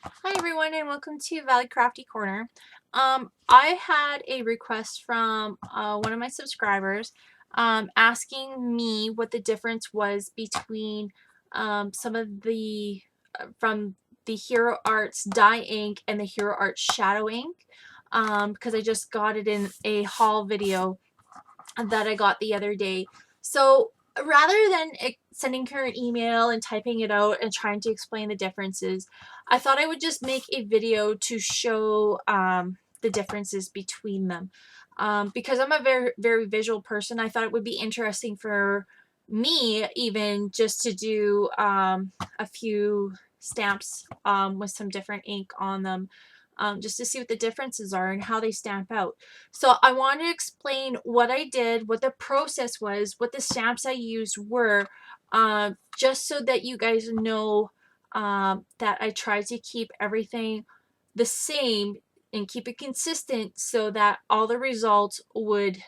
Hi everyone and welcome to Valley Crafty Corner. I had a request from one of my subscribers asking me what the difference was between some of the from the Hero Arts dye ink and the Hero Arts shadow ink because I just got it in a haul video that I got the other day. So rather than sending her an email and typing it out and trying to explain the differences, I thought I would just make a video to show the differences between them. Because I'm a very visual person, I thought it would be interesting for me even just to do a few stamps with some different ink on them, just to see what the differences are and how they stamp out. So I want to explain what I did, what the process was, what the stamps I used were, just so that you guys know that I tried to keep everything the same and keep it consistent so that all the results would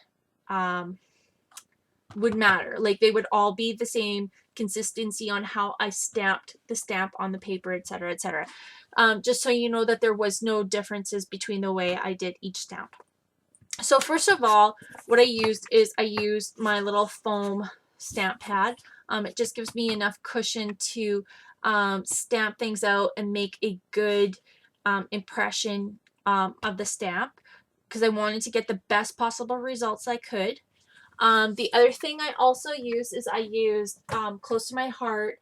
matter. Like they would all be the same consistency on how I stamped the stamp on the paper, etc., etc. Just so you know that there was no differences between the way I did each stamp. So first of all, what I used my little foam stamp pad. It just gives me enough cushion to stamp things out and make a good impression of the stamp, because I wanted to get the best possible results I could. The other thing I also used is I used Close to My Heart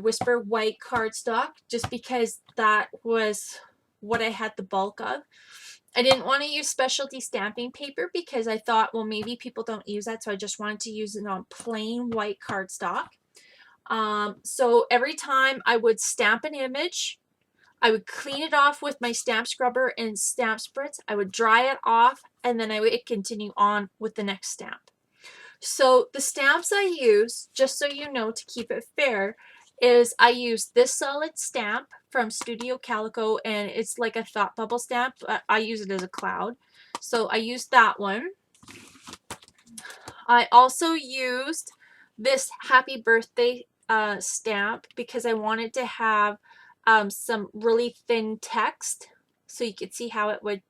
Whisper white cardstock, just because that was what I had the bulk of. I didn't want to use specialty stamping paper because I thought, well, maybe people don't use that, so I just wanted to use it on plain white cardstock. So every time I would stamp an image, I would clean it off with my stamp scrubber and stamp spritz. I would dry it off, and then I would continue on with the next stamp. So the stamps I use, just so you know, to keep it fair, is I use this solid stamp from Studio Calico, and it's like a thought bubble stamp. I use it as a cloud. So I used that one. I also used this happy birthday stamp because I wanted to have some really thin text so you could see how it would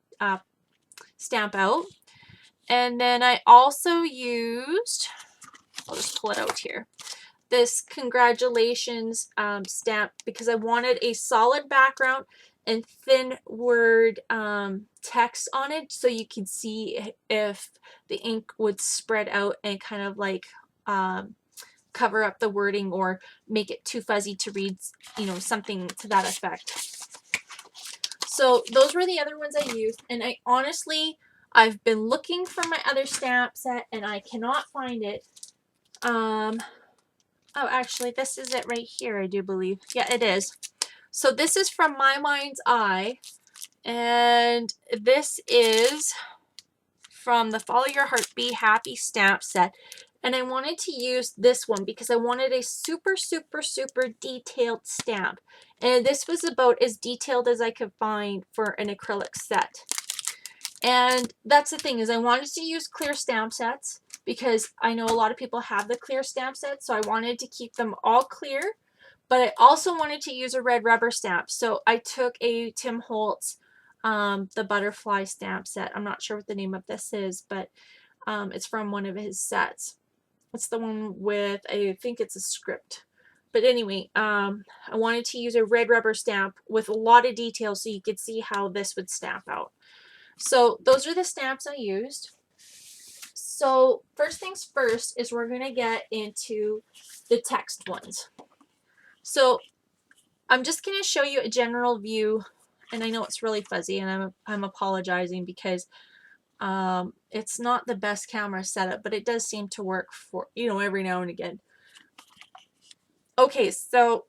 stamp out. And then I also used, I'll just pull it out here, this congratulations stamp because I wanted a solid background and thin word text on it so you could see if the ink would spread out and kind of like cover up the wording or make it too fuzzy to read, you know, something to that effect. So those were the other ones I used, and I honestly, I've been looking for my other stamp set and I cannot find it. Oh, actually, this is it right here, I do believe. Yeah, it is. So this is from My Mind's Eye, and this is from the Follow Your Heart, Be Happy stamp set. And I wanted to use this one because I wanted a super detailed stamp. And this was about as detailed as I could find for an acrylic set. And that's the thing, is I wanted to use clear stamp sets because I know a lot of people have the clear stamp sets, so I wanted to keep them all clear, but I also wanted to use a red rubber stamp. So I took a Tim Holtz, the butterfly stamp set. I'm not sure what the name of this is, but it's from one of his sets. It's the one with, I think it's a script. But anyway, I wanted to use a red rubber stamp with a lot of detail so you could see how this would stamp out. So those are the stamps I used. So first things first is we're going to get into the text ones. So I'm just going to show you a general view, and I know it's really fuzzy, and I'm apologizing because it's not the best camera setup, but it does seem to work for, you know, every now and again. Okay, so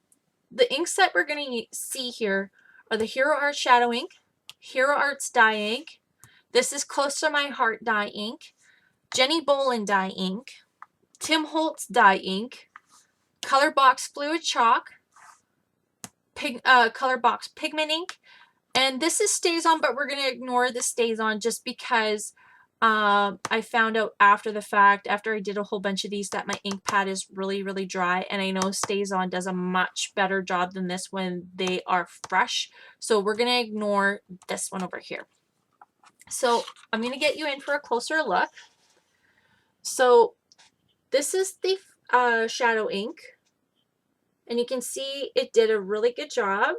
the ink set we're going to see here are the Hero Arts Shadow Ink, Hero Arts Dye Ink. This is Close to My Heart Dye Ink, Jenny Bolin Dye Ink, Tim Holtz Dye Ink, Colorbox Fluid Chalk, Colorbox Pigment Ink, and this is StazOn, but we're going to ignore the StazOn just because I found out after the fact, after I did a whole bunch of these, that my ink pad is really, really dry, and I know StazOn does a much better job than this when they are fresh. So we're going to ignore this one over here. So I'm going to get you in for a closer look. So this is the shadow ink, and you can see it did a really good job.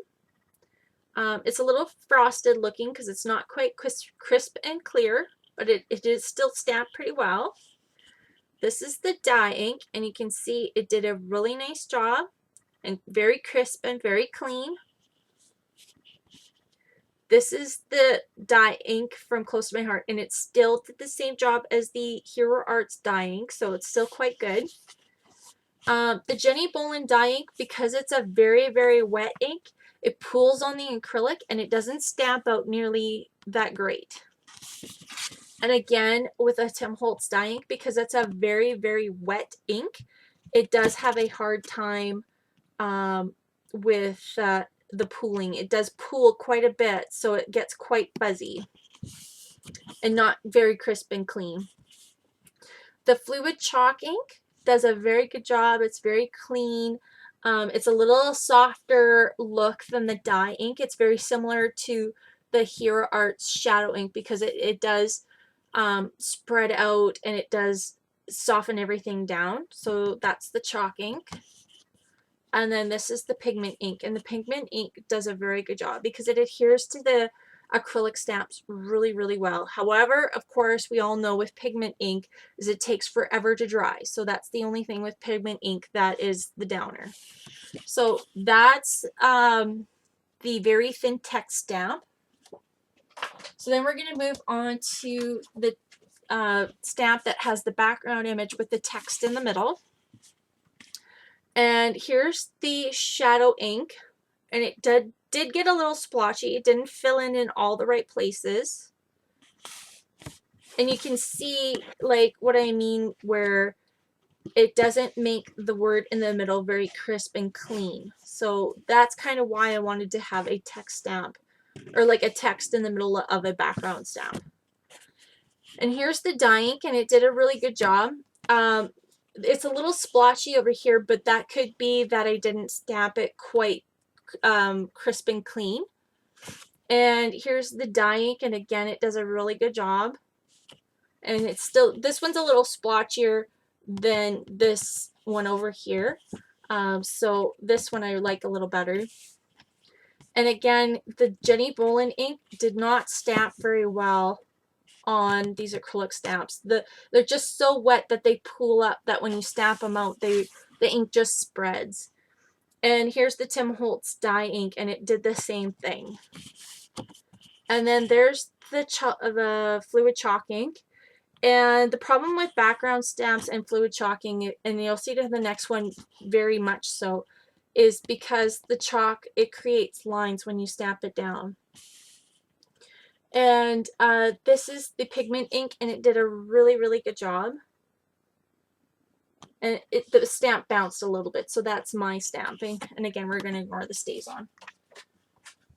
It's a little frosted looking because it's not quite crisp and clear, but it is still stamped pretty well. This is the dye ink, and you can see it did a really nice job and very crisp and very clean. This is the dye ink from Close to My Heart, and it still did the same job as the Hero Arts dye ink, so it's still quite good. The Jenny Bolin dye ink, because it's a very, very wet ink, it pools on the acrylic and it doesn't stamp out nearly that great. And again, with a Tim Holtz dye ink, because it's a very, very wet ink, it does have a hard time with the pooling. It does pool quite a bit, so it gets quite fuzzy and not very crisp and clean. The fluid chalk ink does a very good job. It's very clean. It's a little softer look than the dye ink. It's very similar to the Hero Arts shadow ink because it does spread out and it does soften everything down. So that's the chalk ink. And then this is the pigment ink, and the pigment ink does a very good job because it adheres to the acrylic stamps really, really well. However, of course, we all know with pigment ink is it takes forever to dry. So that's the only thing with pigment ink that is the downer. So that's the very thin text stamp. So then we're going to move on to the stamp that has the background image with the text in the middle. And here's the shadow ink, and it did get a little splotchy. It didn't fill in all the right places. And you can see like what I mean where it doesn't make the word in the middle very crisp and clean. So that's kind of why I wanted to have a text stamp, or like a text in the middle of a background stamp. And here's the dye ink, and it did a really good job. It's a little splotchy over here, but that could be that I didn't stamp it quite crisp and clean. And here's the dye ink, and again, it does a really good job. And it's still, this one's a little splotchier than this one over here. So this one I like a little better. And again, the Jenny Bolin ink did not stamp very well on these acrylic stamps. They're just so wet that they pool up, that when you stamp them out, the ink just spreads. And here's the Tim Holtz dye ink, and it did the same thing. And then there's the fluid chalk ink. And the problem with background stamps and fluid chalking, and you'll see it in the next one very much so, is because the chalk, it creates lines when you stamp it down. And this is the pigment ink, and it did a really, really good job. And the stamp bounced a little bit, so that's my stamping. And again, we're going to ignore the StazOn.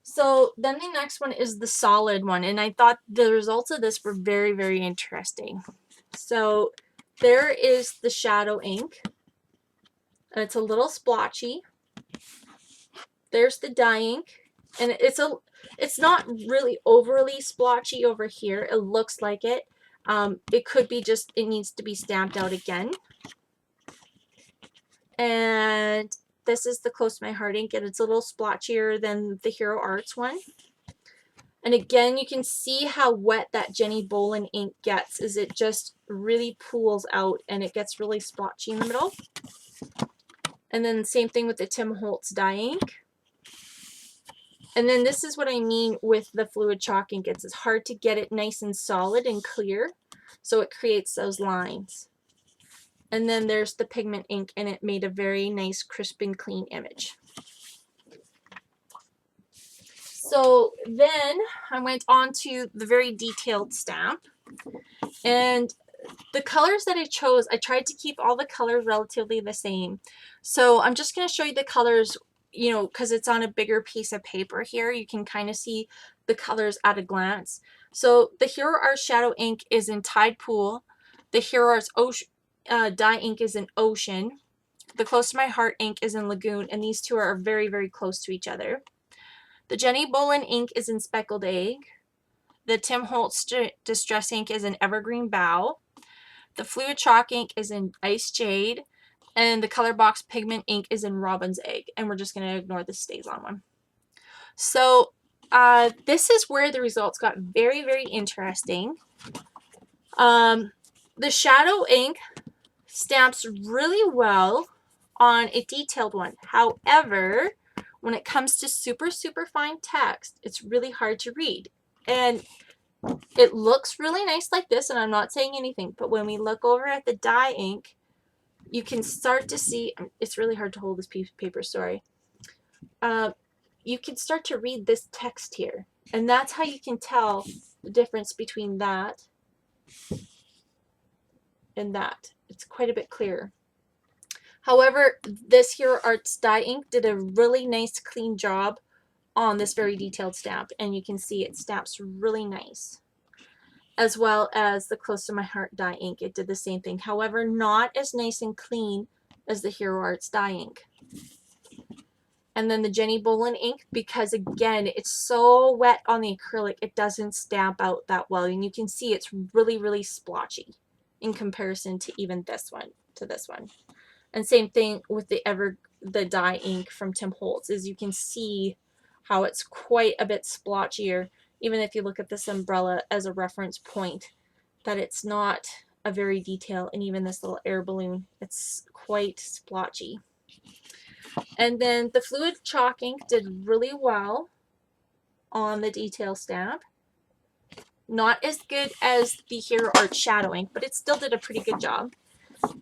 So then the next one is the solid one, and I thought the results of this were very, very interesting. So there is the shadow ink, and it's a little splotchy. There's the dye ink, and it's not really overly splotchy over here. It looks like it. It could be just, it needs to be stamped out again. And this is the Close to My Heart ink, and it's a little splotchier than the Hero Arts one. And again, you can see how wet that Jenny Bolin ink gets, is it just really pools out and it gets really splotchy in the middle. And then same thing with the Tim Holtz dye ink. And then this is what I mean with the fluid chalk ink. It's hard to get it nice and solid and clear, so it creates those lines. And then there's the pigment ink, and it made a very nice crisp and clean image. So then I went on to the very detailed stamp, and the colors that I chose, I tried to keep all the colors relatively the same. So I'm just going to show you the colors, you know, because it's on a bigger piece of paper here. You can kind of see the colors at a glance. So the Hero Art Shadow ink is in Tide Pool. The Hero Arts dye ink is in Ocean. The Close to My Heart ink is in Lagoon, and these two are very, very close to each other. The Jenny Bolin ink is in Speckled Egg. The Tim Holtz Distress ink is in Evergreen Bough. The Fluid Chalk ink is in Ice Jade. And the Color Box Pigment ink is in Robin's Egg. And we're just going to ignore the StazOn one. So this is where the results got very, very interesting. The Shadow ink stamps really well on a detailed one. However, when it comes to super, super fine text, it's really hard to read. And it looks really nice like this, and I'm not saying anything, but when we look over at the dye ink, you can start to see, it's really hard to hold this piece of paper, sorry. You can start to read this text here, and that's how you can tell the difference between that and that. It's quite a bit clearer. However, this Hero Arts dye ink did a really nice clean job on this very detailed stamp, and you can see it stamps really nice. As well as the Close to My Heart dye ink, it did the same thing. However, not as nice and clean as the Hero Arts dye ink. And then the Jenny Bolin ink, because again, it's so wet on the acrylic, it doesn't stamp out that well. And you can see it's really, really splotchy in comparison to even this one, And same thing with the dye ink from Tim Holtz, is you can see how it's quite a bit splotchier, even if you look at this umbrella as a reference point, that it's not a very detailed, and even this little air balloon, it's quite splotchy. And then the Fluid Chalk ink did really well on the detail stamp. Not as good as the Hero Art Shadow ink, but it still did a pretty good job.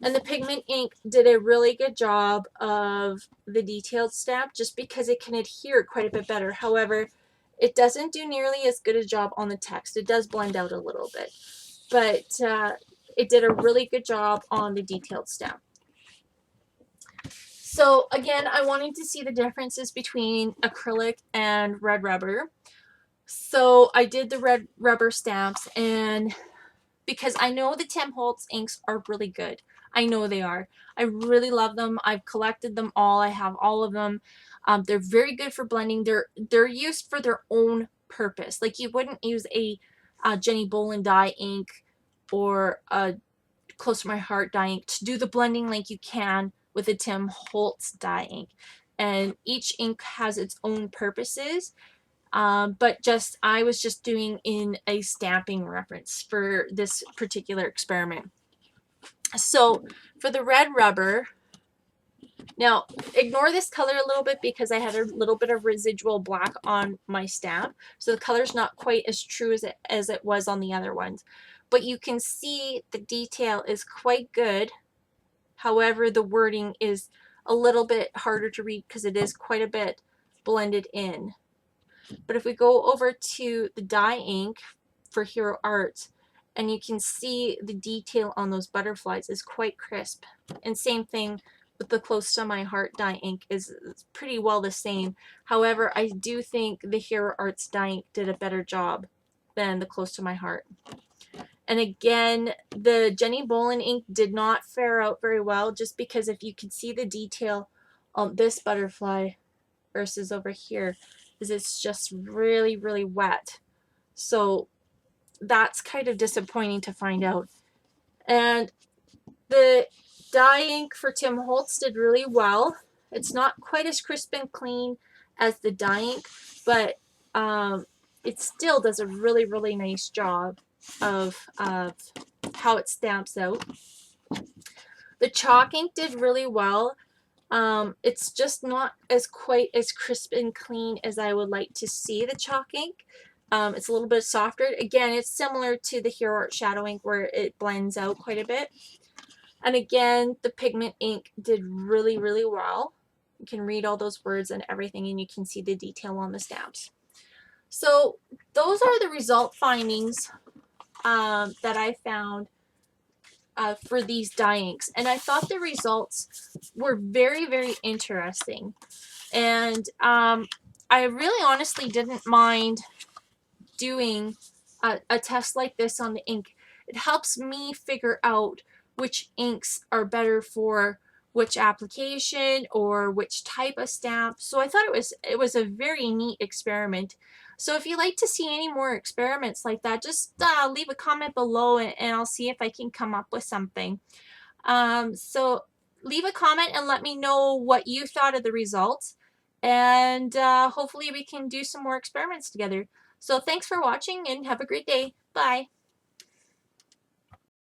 And the pigment ink did a really good job of the detailed stamp, just because it can adhere quite a bit better. However, it doesn't do nearly as good a job on the text. It does blend out a little bit, but it did a really good job on the detailed stamp. So again, I wanted to see the differences between acrylic and red rubber. So I did the red rubber stamps, and because I know the Tim Holtz inks are really good. I know they are. I really love them. I've collected them all. I have all of them. They're very good for blending. They're used for their own purpose. Like you wouldn't use a Jenny Bolin dye ink or a Close to My Heart dye ink to do the blending like you can with a Tim Holtz dye ink. And each ink has its own purposes. But I was just doing in a stamping reference for this particular experiment. So for the red rubber, now ignore this color a little bit because I had a little bit of residual black on my stamp. So the color's not quite as true as it was on the other ones. But you can see the detail is quite good. However, the wording is a little bit harder to read because it is quite a bit blended in. But if we go over to the dye ink for Hero Arts, and you can see the detail on those butterflies is quite crisp. And same thing with the Close to My Heart dye ink is pretty well the same. However, I do think the Hero Arts dye ink did a better job than the Close to My Heart. And again, the Jenny Bolin ink did not fare out very well, just because if you can see the detail on this butterfly versus over here, is it's just really, really wet. So that's kind of disappointing to find out. And the dye ink for Tim Holtz did really well. It's not quite as crisp and clean as the dye ink, but it still does a really, really nice job of how it stamps out. The chalk ink did really well. It's just not quite as crisp and clean as I would like to see the chalk ink. It's a little bit softer. Again, it's similar to the Hero Art Shadow ink where it blends out quite a bit. And again, the pigment ink did really, really well. You can read all those words and everything, and you can see the detail on the stamps. So those are the result findings that I found for these dye inks. And I thought the results were very, very interesting. And I really honestly didn't mind doing a test like this on the ink. It helps me figure out which inks are better for which application or which type of stamp. So I thought it was a very neat experiment. So if you'd like to see any more experiments like that, just leave a comment below, and I'll see if I can come up with something. So leave a comment and let me know what you thought of the results, and hopefully we can do some more experiments together. So thanks for watching and have a great day. Bye.